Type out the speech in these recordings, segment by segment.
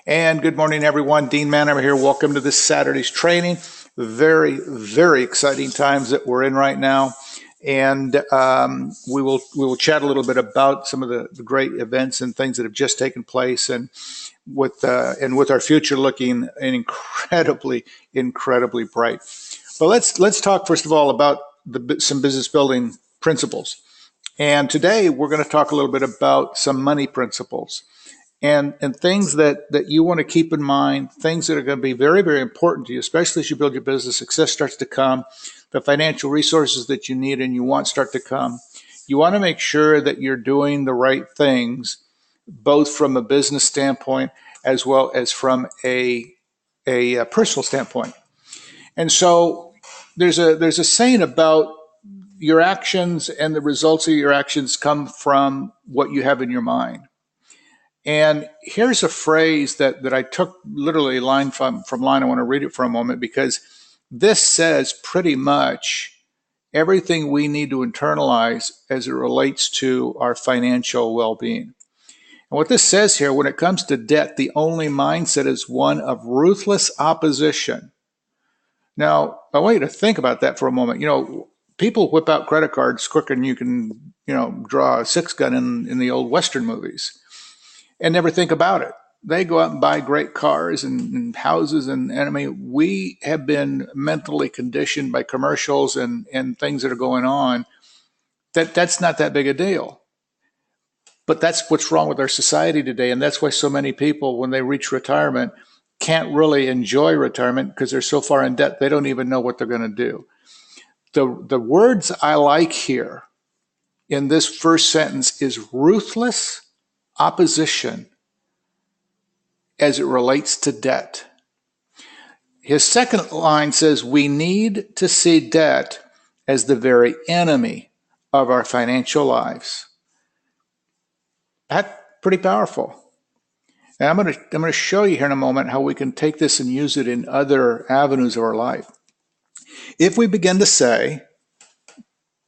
And good morning, everyone. Dean Manheimer here. Welcome to this Saturday's training. Very, very exciting times that we're in right now. And we will chat a little bit about some of the great events and things that have just taken place, and with our future looking incredibly bright. But let's talk first of all about some business building principles. And today we're going to talk a little bit about some money principles and things that you want to keep in mind, things that are going to be very, very important to you, especially as you build your business. Success starts to come. The financial resources that you need and you want start to come. You want to make sure that you're doing the right things, both from a business standpoint as well as from a personal standpoint. And so there's a saying about your actions, and the results of your actions come from what you have in your mind. And here's a phrase that I took literally line from line. I want to read it for a moment, because this says pretty much everything we need to internalize as it relates to our financial well-being. And what this says here, when it comes to debt, the only mindset is one of ruthless opposition. Now, I want you to think about that for a moment. You know, people whip out credit cards quicker than you can, draw a six-gun in the old Western movies, and never think about it. They go out and buy great cars and houses, and I mean, we have been mentally conditioned by commercials and things that are going on that's not that big a deal. But that's what's wrong with our society today, and that's why so many people, when they reach retirement, can't really enjoy retirement because they're so far in debt they don't even know what they're going to do. The words I like here in this first sentence is ruthless opposition as it relates to debt. His second line says, we need to see debt as the very enemy of our financial lives. That's pretty powerful. And I'm going to show you here in a moment how we can take this and use it in other avenues of our life. If we begin to say,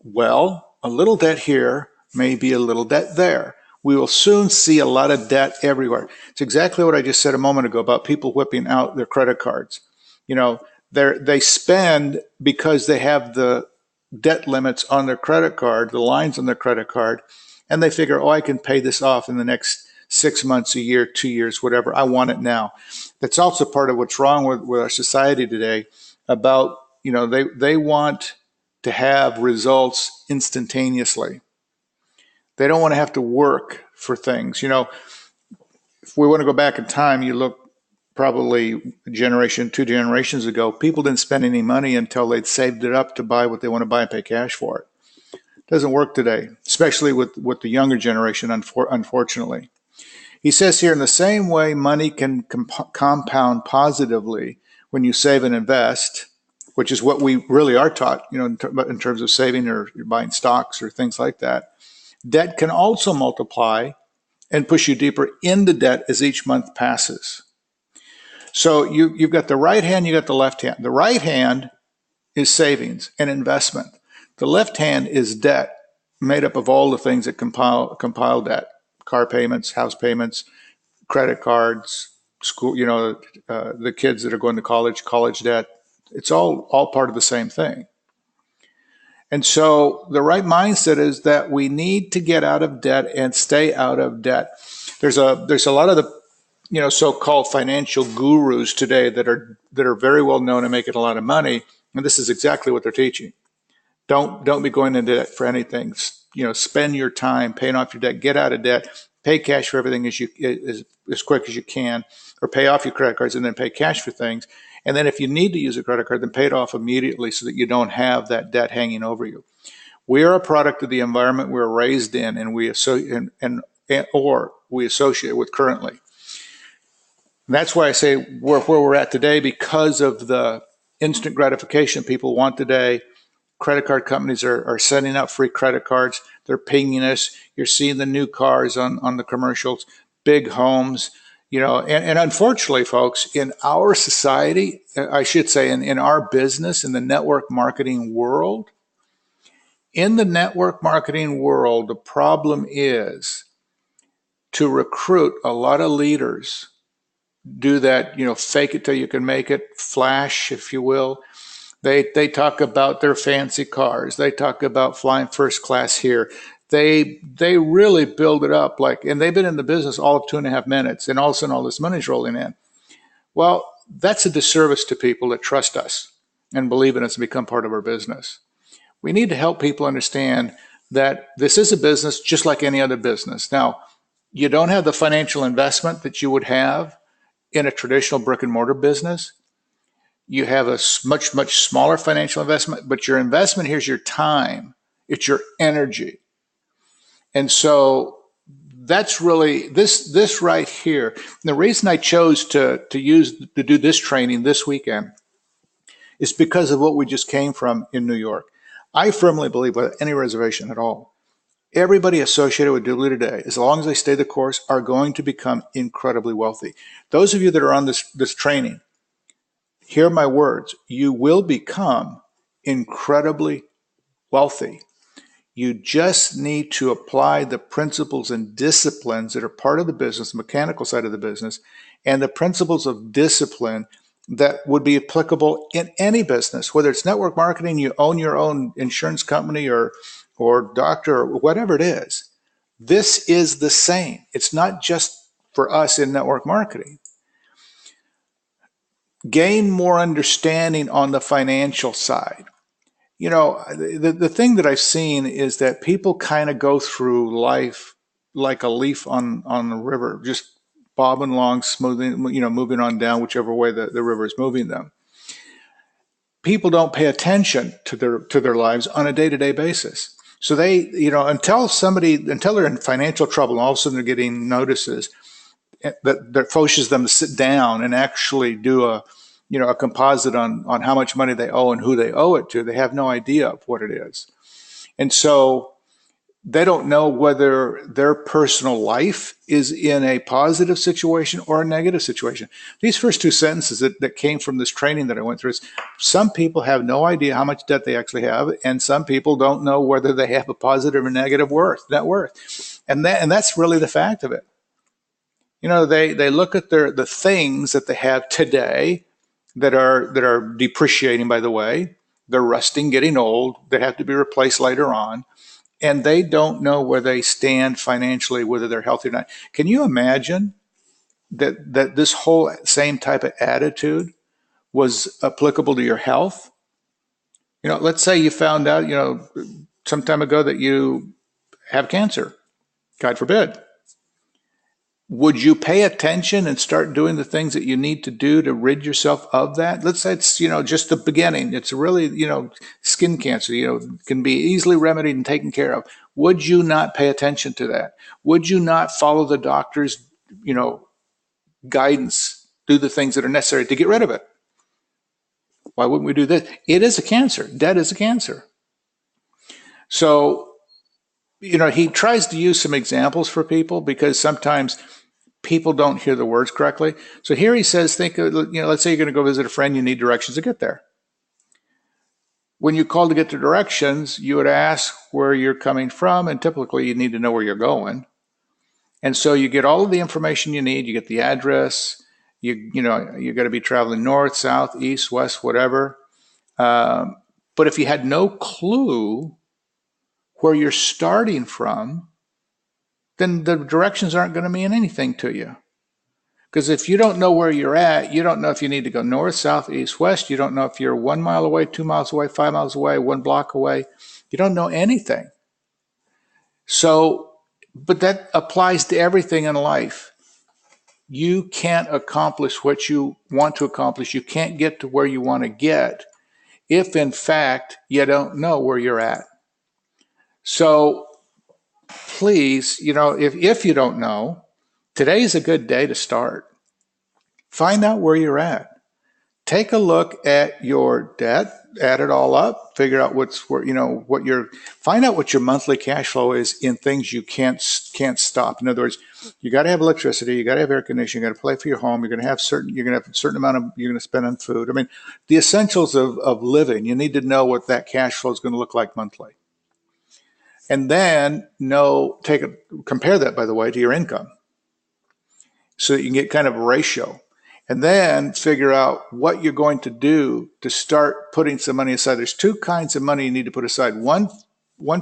well, a little debt here, maybe a little debt there, we will soon see a lot of debt everywhere. It's exactly what I just said a moment ago about people whipping out their credit cards. You know, they spend because they have the debt limits on their credit card, the lines on their credit card, and they figure, oh, I can pay this off in the next 6 months, a year, 2 years, whatever. I want it now. That's also part of what's wrong with our society today about, they want to have results instantaneously. They don't want to have to work for things. If we want to go back in time, you look probably a generation, 2 generations ago, people didn't spend any money until they'd saved it up to buy what they want to buy and pay cash for it. It doesn't work today, especially with the younger generation, unfortunately. He says here, in the same way money can compound positively when you save and invest, which is what we really are taught, in terms of saving or you're buying stocks or things like that. Debt can also multiply and push you deeper into debt as each month passes. So you've got the right hand, you got the left hand. The right hand is savings and investment. The left hand is debt, made up of all the things that compile debt: car payments, house payments, credit cards, school, the kids that are going to college debt. It's all part of the same thing. And so the right mindset is that we need to get out of debt and stay out of debt. There's a lot of the so-called financial gurus today that are very well known and making a lot of money, and this is exactly what they're teaching. Don't be going into debt for anything. Spend your time paying off your debt. Get out of debt. Pay cash for everything as quick as you can, or pay off your credit cards and then pay cash for things. And then if you need to use a credit card, then pay it off immediately so that you don't have that debt hanging over you. We are a product of the environment we're raised in, and we associate with currently. And that's why I say where we're at today, because of the instant gratification people want today. Credit card companies are sending out free credit cards. They're pinging us. You're seeing the new cars on the commercials, big homes. And unfortunately, folks, in our society, I should say in our business, in the network marketing world, the problem is to recruit a lot of leaders do that, fake it till you can make it, flash, if you will. They talk about their fancy cars. They talk about flying first class here. They really build it up and they've been in the business all of 2.5 minutes, and all of a sudden all this money's rolling in. Well, that's a disservice to people that trust us and believe in us and become part of our business. We need to help people understand that this is a business just like any other business. Now, you don't have the financial investment that you would have in a traditional brick and mortar business. You have a much, much smaller financial investment, but your investment here is your time. It's your energy. And so that's really this right here. And the reason I chose to do this training this weekend is because of what we just came from in New York. I firmly believe, without any reservation at all, everybody associated with Dubli today, as long as they stay the course, are going to become incredibly wealthy. Those of you that are on this training, hear my words. You will become incredibly wealthy. You just need to apply the principles and disciplines that are part of the business, the mechanical side of the business, and the principles of discipline that would be applicable in any business, whether it's network marketing, you own your own insurance company or doctor or whatever it is. This is the same. It's not just for us in network marketing. Gain more understanding on the financial side. The thing that I've seen is that people kind of go through life like a leaf on the river, just bobbing along, smoothing, moving on down whichever way the river is moving them. People don't pay attention to their lives on a day-to-day basis. So they, until they're in financial trouble, all of a sudden they're getting notices that forces them to sit down and actually do a composite on how much money they owe and who they owe it to. They have no idea of what it is. And so they don't know whether their personal life is in a positive situation or a negative situation. These first two sentences that came from this training that I went through is, some people have no idea how much debt they actually have, and some people don't know whether they have a positive or negative net worth. And that's really the fact of it. They look at the things that they have today that are depreciating, by the way. They're rusting, getting old. They have to be replaced later on. And they don't know where they stand financially, whether they're healthy or not. Can you imagine that this whole same type of attitude was applicable to your health? Let's say you found out, some time ago that you have cancer, God forbid. Would you pay attention and start doing the things that you need to do to rid yourself of that? Let's say it's, just the beginning. It's really, skin cancer, can be easily remedied and taken care of. Would you not pay attention to that? Would you not follow the doctor's, guidance, do the things that are necessary to get rid of it? Why wouldn't we do this? It is a cancer. Debt is a cancer. So, he tries to use some examples for people because sometimes people don't hear the words correctly. So here he says, let's say you're going to go visit a friend, you need directions to get there. When you call to get the directions, you would ask where you're coming from, and typically you need to know where you're going. And so you get all of the information you need, you get the address, you're going to be traveling north, south, east, west, whatever. But if you had no clue where you're starting from, then the directions aren't going to mean anything to you. Because if you don't know where you're at, you don't know if you need to go north, south, east, west. You don't know if you're 1 mile away, 2 miles away, 5 miles away, 1 block away. You don't know anything. So, but that applies to everything in life. You can't accomplish what you want to accomplish. You can't get to where you want to get if, in fact, you don't know where you're at. So, please, if you don't know, today's a good day to start. Find out where you're at. Take a look at your debt, add it all up, figure out find out what your monthly cash flow is in things you can't stop. In other words, you got to have electricity, you got to have air conditioning, you got to pay for your home, you're going to have a certain amount you're going to spend on food. I mean, the essentials of living, you need to know what that cash flow is going to look like monthly. And then compare that, by the way, to your income so that you can get kind of a ratio. and then figure out what you're going to do to start putting some money aside. There's two kinds of money you need to put aside. One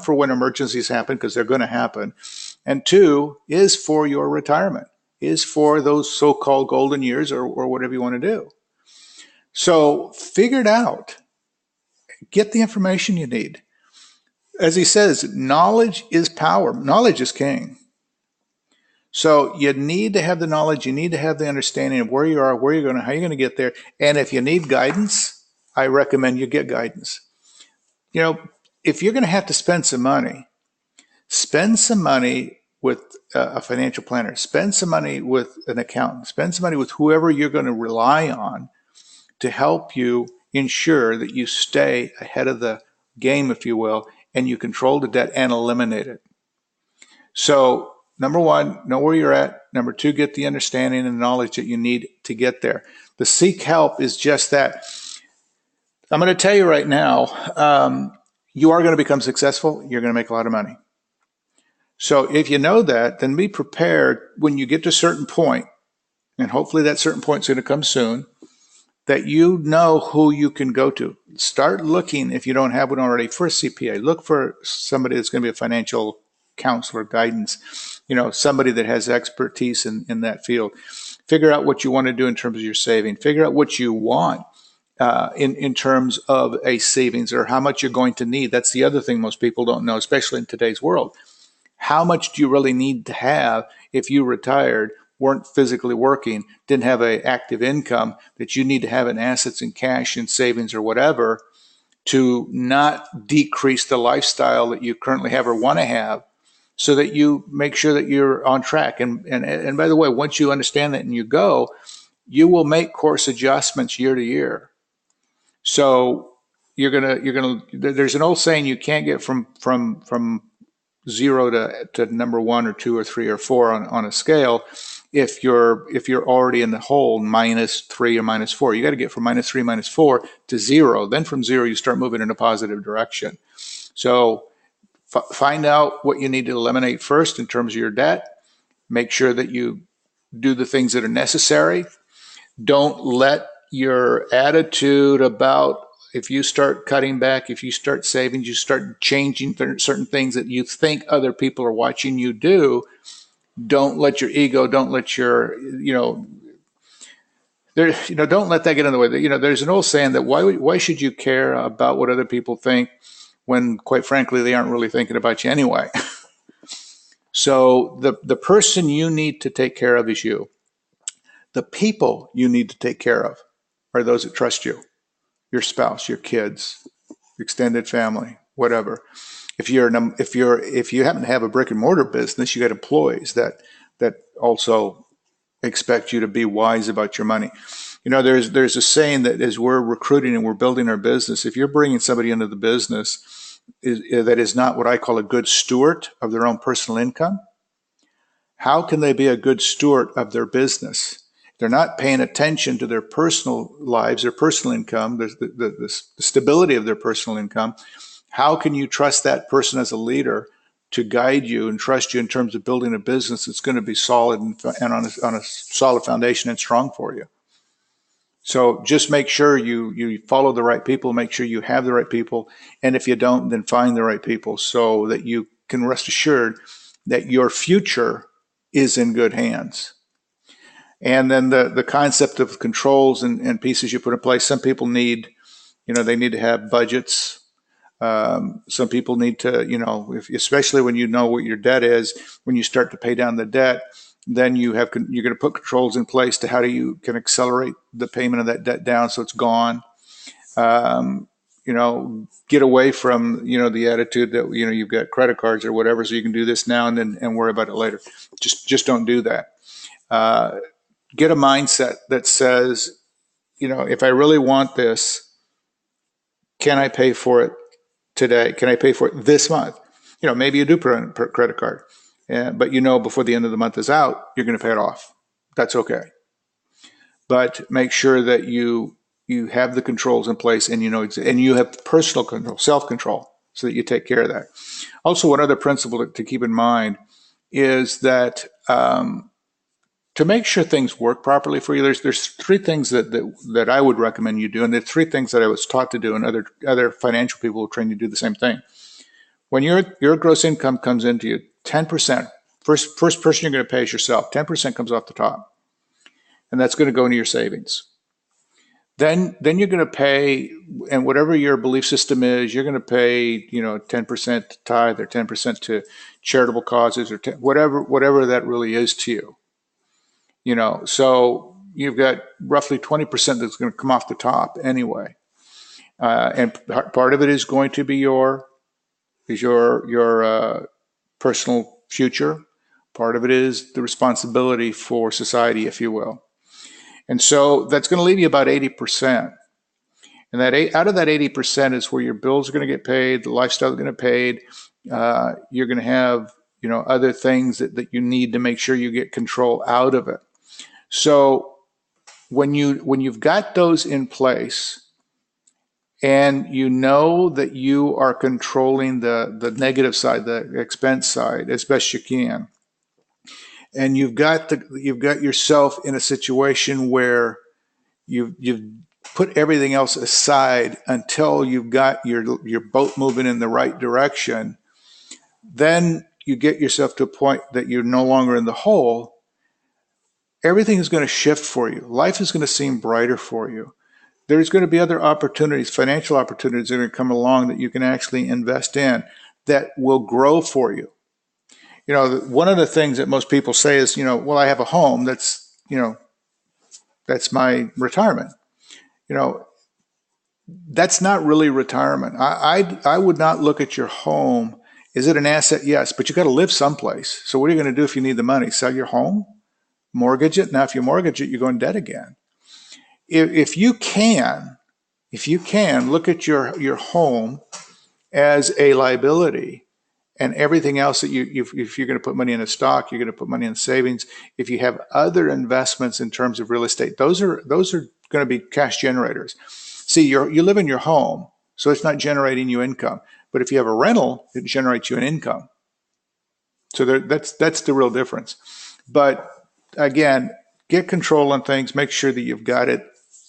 for when emergencies happen, because they're going to happen. And two is for your retirement, is for those so-called golden years or whatever you want to do. So figure it out. Get the information you need. As he says, knowledge is power. Knowledge is king. So you need to have the knowledge. You need to have the understanding of where you are, where you're going, how you're going to get there. And if you need guidance, I recommend you get guidance. You know, if you're going to have to spend some money with a financial planner. Spend some money with an accountant. Spend some money with whoever you're going to rely on to help you ensure that you stay ahead of the game, if you will, and you control the debt and eliminate it. So, number one, know where you're at. Number two, get the understanding and knowledge that you need to get there. The seek help is just that. I'm going to tell you right now, you are going to become successful. You're going to make a lot of money. So if you know that, then be prepared when you get to a certain point, and hopefully that certain point is going to come soon, that you know who you can go to. Start looking, if you don't have one already, for a CPA. Look for somebody that's going to be a financial counselor, guidance, you know, somebody that has expertise in that field. Figure out what you want to do in terms of your saving. Figure out what you want in terms of a savings, or how much you're going to need. That's the other thing most people don't know, especially in today's world. How much do you really need to have if you retired, weren't physically working, didn't have an active income, that you need to have in assets and cash and savings or whatever to not decrease the lifestyle that you currently have or want to have, so that you make sure that you're on track. And by the way, once you understand that and you go, you will make course adjustments year to year. So there's an old saying, you can't get from 0 to number 1 or 2 or 3 or 4 on a scale if you're already in the hole -3 or -4. You got to get from -3, -4 to 0. Then from 0 you start moving in a positive direction. So find out what you need to eliminate first in terms of your debt. Make sure that you do the things that are necessary. Don't let your attitude about, if you start cutting back, if you start saving, you start changing certain things that you think other people are watching you do, don't let your ego, don't let your, don't let that get in the way. There's an old saying that why should you care about what other people think when, quite frankly, they aren't really thinking about you anyway. So the person you need to take care of is you. The people you need to take care of are those that trust you. Your spouse, your kids, extended family, whatever. If you happen to have a brick and mortar business, you got employees that also expect you to be wise about your money. There's a saying that as we're recruiting and we're building our business, if you're bringing somebody into the business that is not what I call a good steward of their own personal income, how can they be a good steward of their business? They're not paying attention to their personal lives, their personal income, the stability of their personal income. How can you trust that person as a leader to guide you and trust you in terms of building a business that's going to be solid and on a solid foundation and strong for you? So just make sure you follow the right people, make sure you have the right people, and if you don't, then find the right people so that you can rest assured that your future is in good hands. And then the concept of controls and pieces you put in place. Some people need, they need to have budgets. Some people need to, especially when you know what your debt is, when you start to pay down the debt, then you're going to put controls in place to how you can accelerate the payment of that debt down so it's gone. Get away from, the attitude that, you've got credit cards or whatever, so you can do this now and then and worry about it later. Just don't do that. Get a mindset that says, if I really want this, can I pay for it today? Can I pay for it this month? Maybe you do put on a credit card, but before the end of the month is out, you're going to pay it off. That's okay. But make sure that you have the controls in place and and you have personal control, self-control, so that you take care of that. Also, one other principle to keep in mind is that to make sure things work properly for you, there's three things that I would recommend you do, and there's three things that I was taught to do, and other financial people will train you to do the same thing. When your gross income comes into you, 10%, first person you're going to pay is yourself. 10% comes off the top, and that's going to go into your savings. Then you're going to pay, and whatever your belief system is, you're going to pay 10% to tithe or 10% to charitable causes or whatever that really is to you. So you've got roughly 20% that's going to come off the top anyway, and part of it is going to be your personal future. Part of it is the responsibility for society, if you will. And so that's going to leave you about 80%. And out of that 80% is where your bills are going to get paid, the lifestyle is going to get paid. You're going to have other things that you need to make sure you get control out of it. So when you've got those in place, and you know that you are controlling the negative side, the expense side, as best you can, and you've got yourself in a situation where you've put everything else aside until you've got your boat moving in the right direction, then you get yourself to a point that you're no longer in the hole. Everything is going to shift for you. Life is going to seem brighter for you. There's going to be other opportunities, financial opportunities that are going to come along that you can actually invest in that will grow for you. One of the things that most people say is, well, I have a home. That's my retirement. That's not really retirement. I would not look at your home. Is it an asset? Yes, but you got to live someplace. So what are you going to do if you need the money? Sell your home? Mortgage it? Now, if you mortgage it, you go in debt again. If you can look at your home as a liability, and everything else that if you're going to put money in a stock, you're going to put money in savings. If you have other investments in terms of real estate, those are going to be cash generators. See, you live in your home, so it's not generating you income. But if you have a rental, it generates you an income. So that's the real difference. But again, get control on things. Make sure that you've got it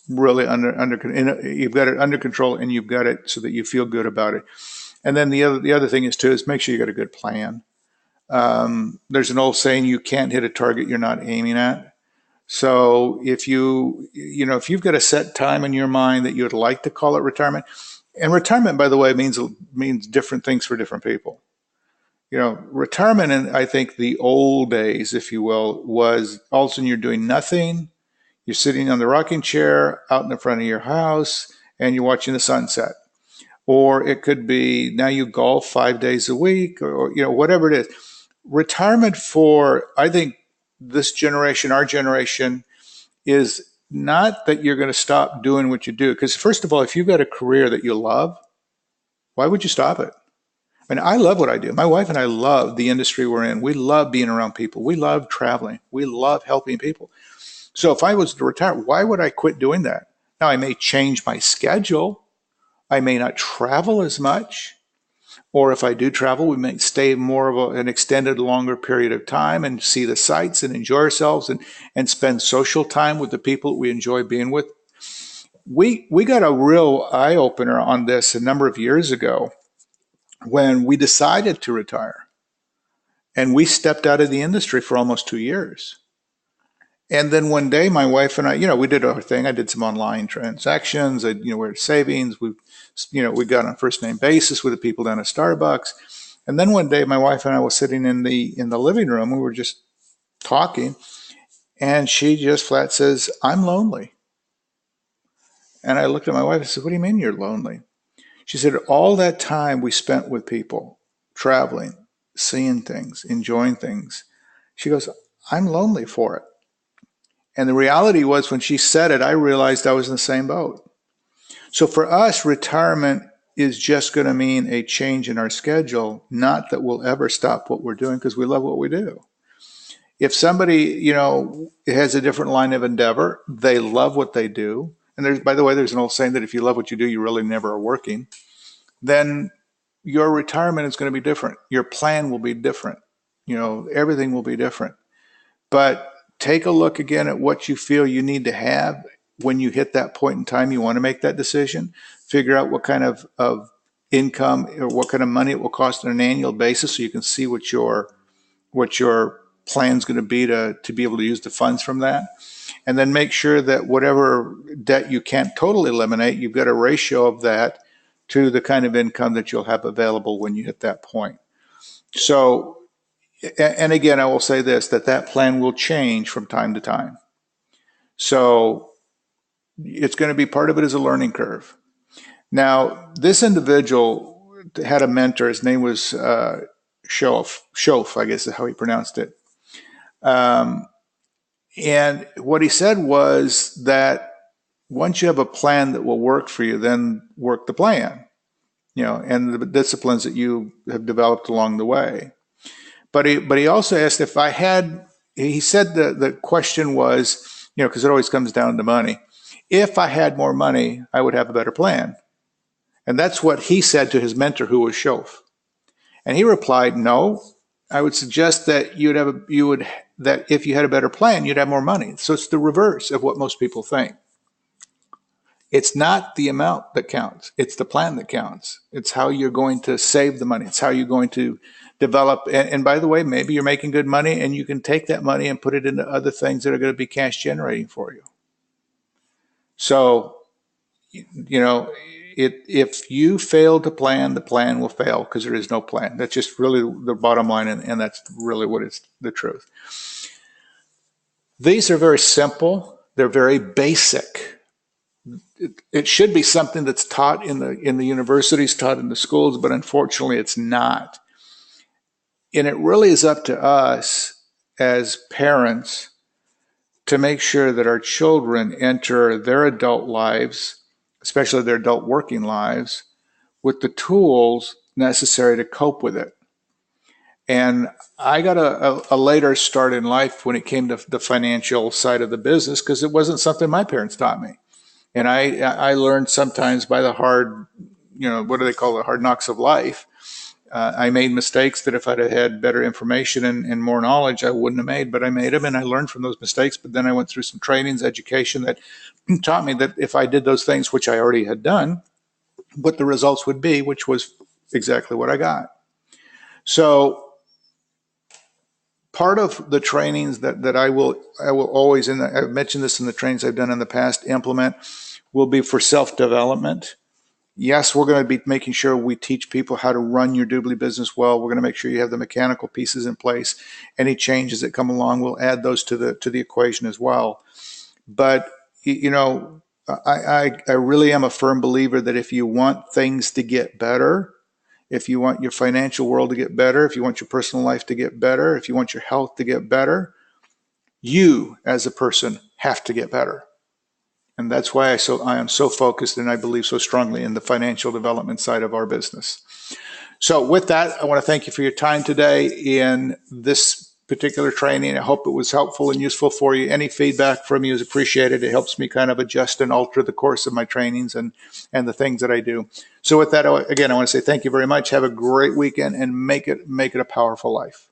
really you've got it under control, and you've got it so that you feel good about it. And then the other thing is make sure you got a good plan. There's an old saying: you can't hit a target you're not aiming at. So if if you've got a set time in your mind that you would like to call it retirement, and retirement, by the way, means different things for different people. Retirement in, I think, the old days, if you will, was all of a sudden you're doing nothing. You're sitting on the rocking chair out in the front of your house, and you're watching the sunset. Or it could be now you golf 5 days a week, or whatever it is. Retirement for, I think, this generation, our generation, is not that you're going to stop doing what you do. Because first of all, if you've got a career that you love, why would you stop it? I mean, I love what I do. My wife and I love the industry we're in. We love being around people. We love traveling. We love helping people. So if I was to retire, why would I quit doing that? Now, I may change my schedule. I may not travel as much. Or if I do travel, we may stay more of an extended, longer period of time and see the sights and enjoy ourselves and spend social time with the people that we enjoy being with. We got a real eye-opener on this a number of years ago when we decided to retire. And we stepped out of the industry for almost 2 years. And then one day, my wife and I, we did our thing. I did some online transactions. We're savings. We got on a first name basis with the people down at Starbucks. And then one day, my wife and I were sitting in the living room. We were just talking, and she just flat says, "I'm lonely." And I looked at my wife and said, "What do you mean you're lonely?" She said, "All that time we spent with people, traveling, seeing things, enjoying things." She goes, "I'm lonely for it." And the reality was, when she said it, I realized I was in the same boat. So for us, retirement is just going to mean a change in our schedule, not that we'll ever stop what we're doing, because we love what we do. If somebody, has a different line of endeavor, they love what they do. And by the way, there's an old saying that if you love what you do, you really never are working. Then your retirement is going to be different. Your plan will be different. Everything will be different. But take a look again at what you feel you need to have when you hit that point in time you want to make that decision. Figure out what kind of income or what kind of money it will cost on an annual basis so you can see what your plan is going to be able to use the funds from that. And then make sure that whatever debt you can't totally eliminate, you've got a ratio of that to the kind of income that you'll have available when you hit that point. So, and again, I will say this, that plan will change from time to time. So it's going to be, part of it is a learning curve. Now, this individual had a mentor. His name was Schof, I guess is how he pronounced it. And what he said was that once you have a plan that will work for you, then work the plan, and the disciplines that you have developed along the way. But he also asked if I had, he said the question was, because it always comes down to money. If I had more money, I would have a better plan. And that's what he said to his mentor, who was Schof. And he replied, no, I would suggest that that if you had a better plan, you'd have more money. So it's the reverse of what most people think. It's not the amount that counts. It's the plan that counts. It's how you're going to save the money. It's how you're going to develop. And by the way, maybe you're making good money and you can take that money and put it into other things that are going to be cash generating for you. So, if you fail to plan, the plan will fail because there is no plan. That's just really the bottom line, and that's really what is the truth. These are very simple. They're very basic. It should be something that's taught in the universities, taught in the schools, but unfortunately it's not. And it really is up to us as parents to make sure that our children enter their adult lives, especially their adult working lives, with the tools necessary to cope with it. And I got a later start in life when it came to the financial side of the business because it wasn't something my parents taught me. And I learned sometimes by the hard, what do they call it, hard knocks of life. I made mistakes that if I'd have had better information and more knowledge, I wouldn't have made, but I made them and I learned from those mistakes. But then I went through some trainings, education that taught me that if I did those things, which I already had done, what the results would be, which was exactly what I got. So part of the trainings that I will always, and I've mentioned this in the trainings I've done in the past, implement will be for self-development. Yes, we're going to be making sure we teach people how to run your Dubli business well. We're going to make sure you have the mechanical pieces in place. Any changes that come along, we'll add those to the equation as well. But I really am a firm believer that if you want things to get better, if you want your financial world to get better, if you want your personal life to get better, if you want your health to get better, you as a person have to get better. And that's why I am so focused and I believe so strongly in the financial development side of our business. So with that, I want to thank you for your time today in this particular training. I hope it was helpful and useful for you. Any feedback from you is appreciated. It helps me kind of adjust and alter the course of my trainings and the things that I do. So with that, again, I want to say thank you very much. Have a great weekend and make it a powerful life.